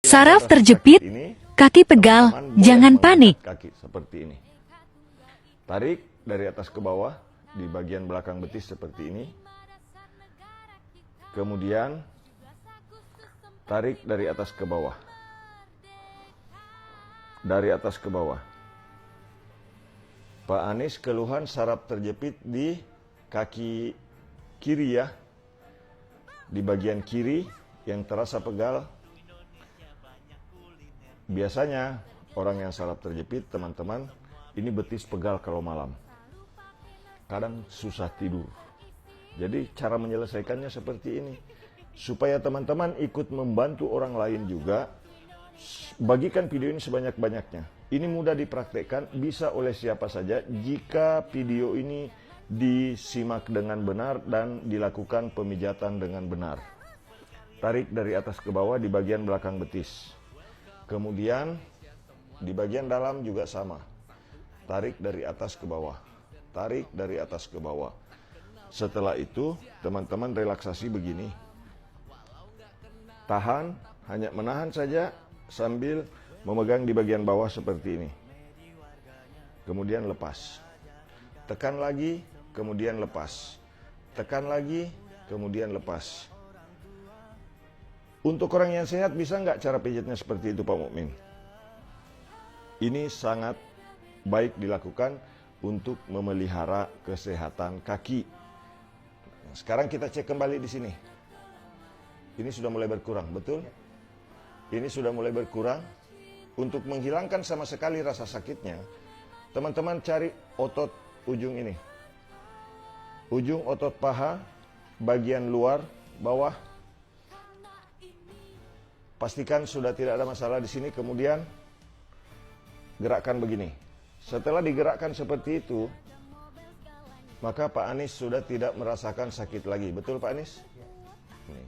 Saraf terjepit, kaki pegal, jangan panik. Kaki seperti ini. Tarik dari atas ke bawah di bagian belakang betis seperti ini. Kemudian tarik dari atas ke bawah. Dari atas ke bawah. Pak Anies keluhan saraf terjepit di kaki kiri ya. Di bagian kiri yang terasa pegal. Biasanya orang yang saraf terjepit, teman-teman, ini betis pegal kalau malam. Kadang susah tidur. Jadi cara menyelesaikannya seperti ini. Supaya teman-teman ikut membantu orang lain juga, bagikan video ini sebanyak-banyaknya. Ini mudah dipraktekkan, bisa oleh siapa saja jika video ini disimak dengan benar dan dilakukan pemijatan dengan benar. Tarik dari atas ke bawah di bagian belakang betis. Kemudian di bagian dalam juga sama. Tarik dari atas ke bawah. Tarik dari atas ke bawah. Setelah itu teman-teman relaksasi begini. Tahan, hanya menahan saja sambil memegang di bagian bawah seperti ini. Kemudian lepas. Tekan lagi, kemudian lepas. Tekan lagi, kemudian lepas. Untuk orang yang sehat bisa nggak cara pijatnya seperti itu Pak Mukmin? Ini sangat baik dilakukan untuk memelihara kesehatan kaki. Sekarang kita cek kembali di sini. Ini sudah mulai berkurang, betul? Ini sudah mulai berkurang. Untuk menghilangkan sama sekali rasa sakitnya, teman-teman cari otot ujung ini. Ujung otot paha, bagian luar, bawah. Pastikan sudah tidak ada masalah di sini, kemudian gerakkan begini. Setelah digerakkan seperti itu, maka Pak Anies sudah tidak merasakan sakit lagi. Betul Pak Anies? Ini.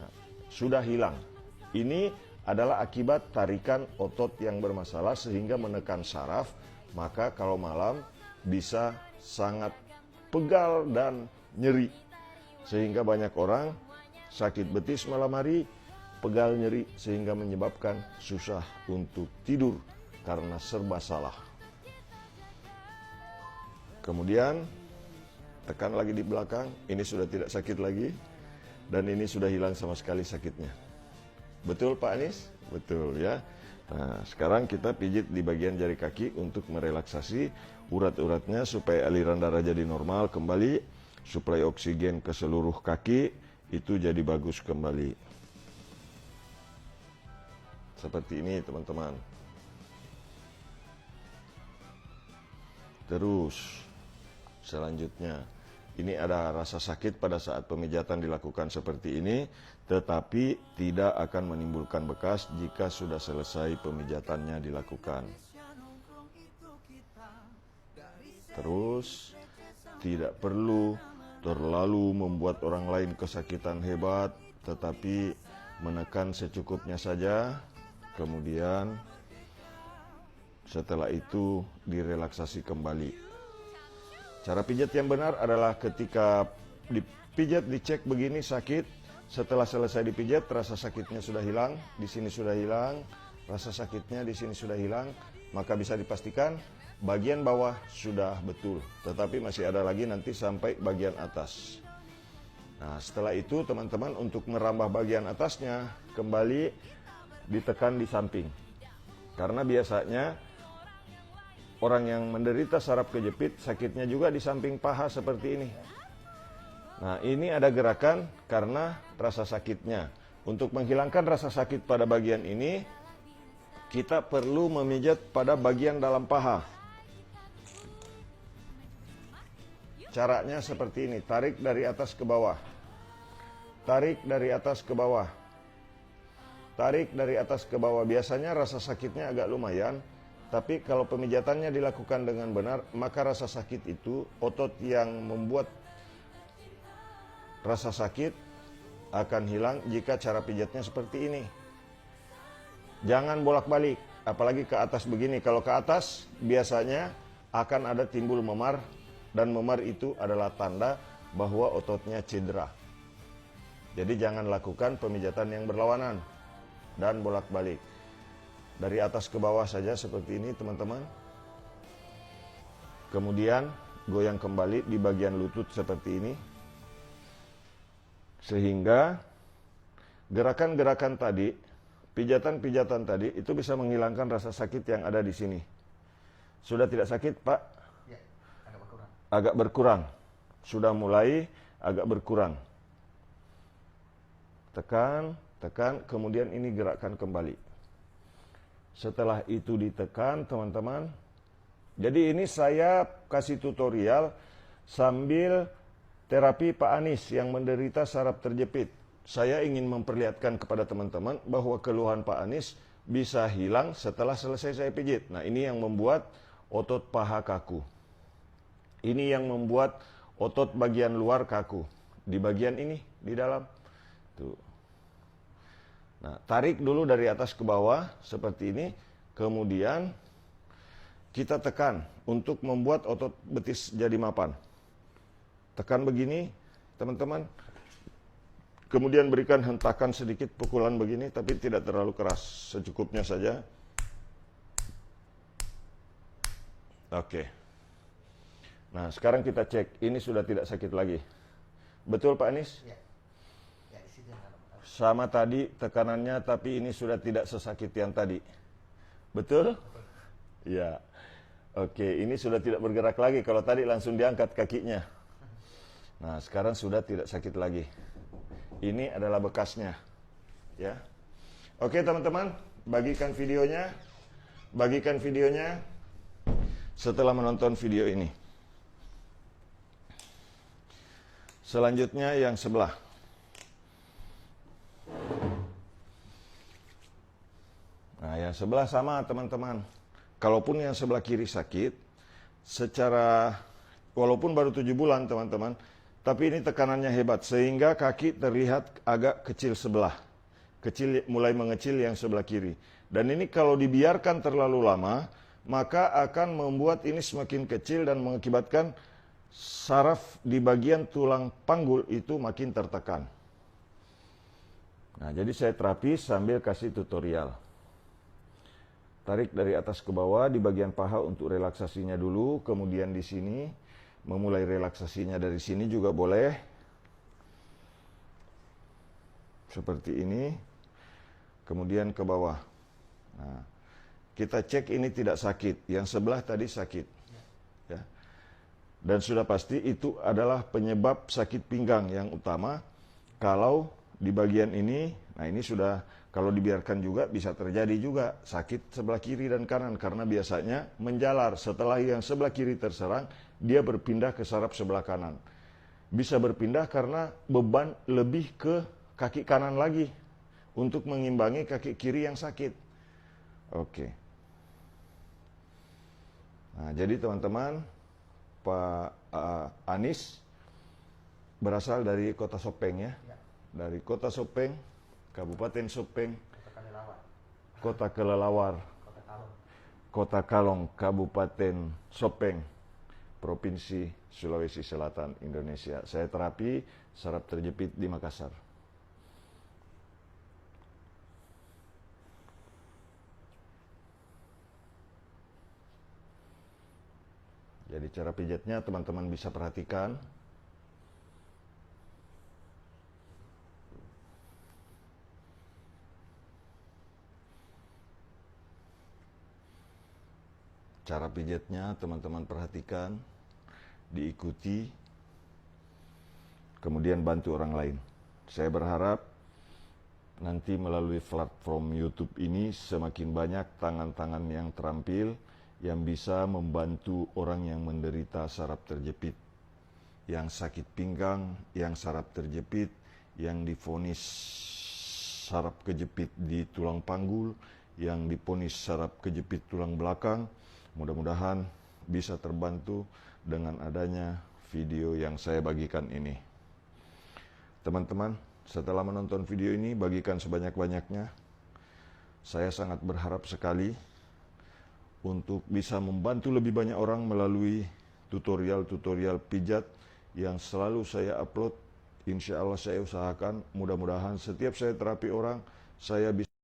Nah, sudah hilang. Ini adalah akibat tarikan otot yang bermasalah sehingga menekan saraf, maka kalau malam bisa sangat pegal dan nyeri. Sehingga banyak orang sakit betis malam hari, pegal nyeri sehingga menyebabkan susah untuk tidur karena serba salah. Kemudian tekan lagi di belakang, ini sudah tidak sakit lagi dan ini sudah hilang sama sekali sakitnya. Betul Pak Anies? Betul ya. Nah, sekarang kita pijit di bagian jari kaki untuk merelaksasi urat-uratnya supaya aliran darah jadi normal kembali, suplai oksigen ke seluruh kaki itu jadi bagus kembali. Seperti ini teman-teman. Terus selanjutnya, ini ada rasa sakit pada saat pemijatan dilakukan seperti ini, tetapi tidak akan menimbulkan bekas jika sudah selesai pemijatannya dilakukan. Terus tidak perlu terlalu membuat orang lain kesakitan hebat, tetapi menekan secukupnya saja. Kemudian setelah itu direlaksasi kembali. Cara pijat yang benar adalah ketika dipijat dicek begini sakit, setelah selesai dipijat rasa sakitnya sudah hilang, di sini sudah hilang, rasa sakitnya di sini sudah hilang, maka bisa dipastikan bagian bawah sudah betul, tetapi masih ada lagi nanti sampai bagian atas. Nah, setelah itu teman-teman untuk merambah bagian atasnya kembali ditekan di samping. Karena biasanya orang yang menderita saraf kejepit sakitnya juga di samping paha seperti ini. Nah, ini ada gerakan karena rasa sakitnya. Untuk menghilangkan rasa sakit pada bagian ini, kita perlu memijat pada bagian dalam paha. Caranya seperti ini, tarik dari atas ke bawah. Tarik dari atas ke bawah. Tarik dari atas ke bawah. Biasanya rasa sakitnya agak lumayan, tapi kalau pemijatannya dilakukan dengan benar, maka rasa sakit itu, otot yang membuat rasa sakit akan hilang jika cara pijatnya seperti ini. Jangan bolak-balik, apalagi ke atas begini. Kalau ke atas biasanya akan ada timbul memar, dan memar itu adalah tanda bahwa ototnya cedera. Jadi jangan lakukan pemijatan yang berlawanan. dan bolak-balik. Dari atas ke bawah saja seperti ini teman-teman. Kemudian goyang kembali di bagian lutut seperti ini. Sehingga gerakan-gerakan tadi, pijatan-pijatan tadi itu bisa menghilangkan rasa sakit yang ada di sini. Sudah tidak sakit, Pak? Ya, agak berkurang. Agak berkurang. Sudah mulai agak berkurang. Tekan, tekan, kemudian ini gerakkan kembali. Setelah itu ditekan, teman-teman. Jadi ini saya kasih tutorial sambil terapi Pak Anis yang menderita saraf terjepit. Saya ingin memperlihatkan kepada teman-teman bahwa keluhan Pak Anis bisa hilang setelah selesai saya pijit. Nah, ini yang membuat otot paha kaku. Ini yang membuat otot bagian luar kaku. Di bagian ini, di dalam. Tuh. Nah, tarik dulu dari atas ke bawah seperti ini, kemudian kita tekan untuk membuat otot betis jadi mapan. Tekan begini, teman-teman. Kemudian berikan hentakan sedikit pukulan begini, tapi tidak terlalu keras, secukupnya saja. Oke. Nah, sekarang kita cek, ini sudah tidak sakit lagi. Betul Pak Anis? Ya. Ya, di situ yang ada. Sama tadi tekanannya, tapi ini sudah tidak sesakit yang tadi. Betul? Ya. Oke, ini sudah tidak bergerak lagi. Kalau tadi langsung diangkat kakinya. Nah, sekarang sudah tidak sakit lagi. Ini adalah bekasnya. Ya. Oke, teman-teman, bagikan videonya. Bagikan videonya setelah menonton video ini. Selanjutnya yang sebelah. Nah, yang sebelah sama teman-teman. Kalaupun yang sebelah kiri sakit, secara walaupun baru 7 bulan teman-teman, tapi ini tekanannya hebat sehingga kaki terlihat agak kecil sebelah. Kecil, mulai mengecil yang sebelah kiri. Dan ini kalau dibiarkan terlalu lama, maka akan membuat ini semakin kecil dan mengakibatkan saraf di bagian tulang panggul itu makin tertekan. Nah, jadi saya terapi sambil kasih tutorial. Tarik dari atas ke bawah di bagian paha untuk relaksasinya dulu, kemudian di sini memulai relaksasinya dari sini juga boleh. Seperti ini. Kemudian ke bawah. Nah, kita cek ini tidak sakit, yang sebelah tadi sakit. Ya. Dan sudah pasti itu adalah penyebab sakit pinggang yang utama. Kalau di bagian ini, nah ini sudah kalau dibiarkan juga bisa terjadi juga sakit sebelah kiri dan kanan karena biasanya menjalar setelah yang sebelah kiri terserang, dia berpindah ke saraf sebelah kanan. Bisa berpindah karena beban lebih ke kaki kanan lagi untuk mengimbangi kaki kiri yang sakit. Oke. Nah, jadi teman-teman, Pak Anis berasal dari Kota Sopeng ya. Dari Kota Sopeng, Kabupaten Sopeng, Kota Kelelawar, Kota Kalong, Kabupaten Sopeng, Provinsi Sulawesi Selatan, Indonesia. Saya terapi saraf terjepit di Makassar. Jadi cara pijatnya teman-teman bisa perhatikan. Cara pijatnya teman-teman perhatikan, diikuti, kemudian bantu orang lain. Saya berharap nanti melalui platform YouTube ini semakin banyak tangan-tangan yang terampil yang bisa membantu orang yang menderita saraf terjepit, yang sakit pinggang, yang saraf terjepit, yang divonis saraf kejepit di tulang panggul, yang divonis saraf kejepit tulang belakang. Mudah-mudahan bisa terbantu dengan adanya video yang saya bagikan ini. Teman-teman, setelah menonton video ini, bagikan sebanyak-banyaknya. Saya sangat berharap sekali untuk bisa membantu lebih banyak orang melalui tutorial-tutorial pijat yang selalu saya upload. Insya Allah saya usahakan, mudah-mudahan setiap saya terapi orang, saya bisa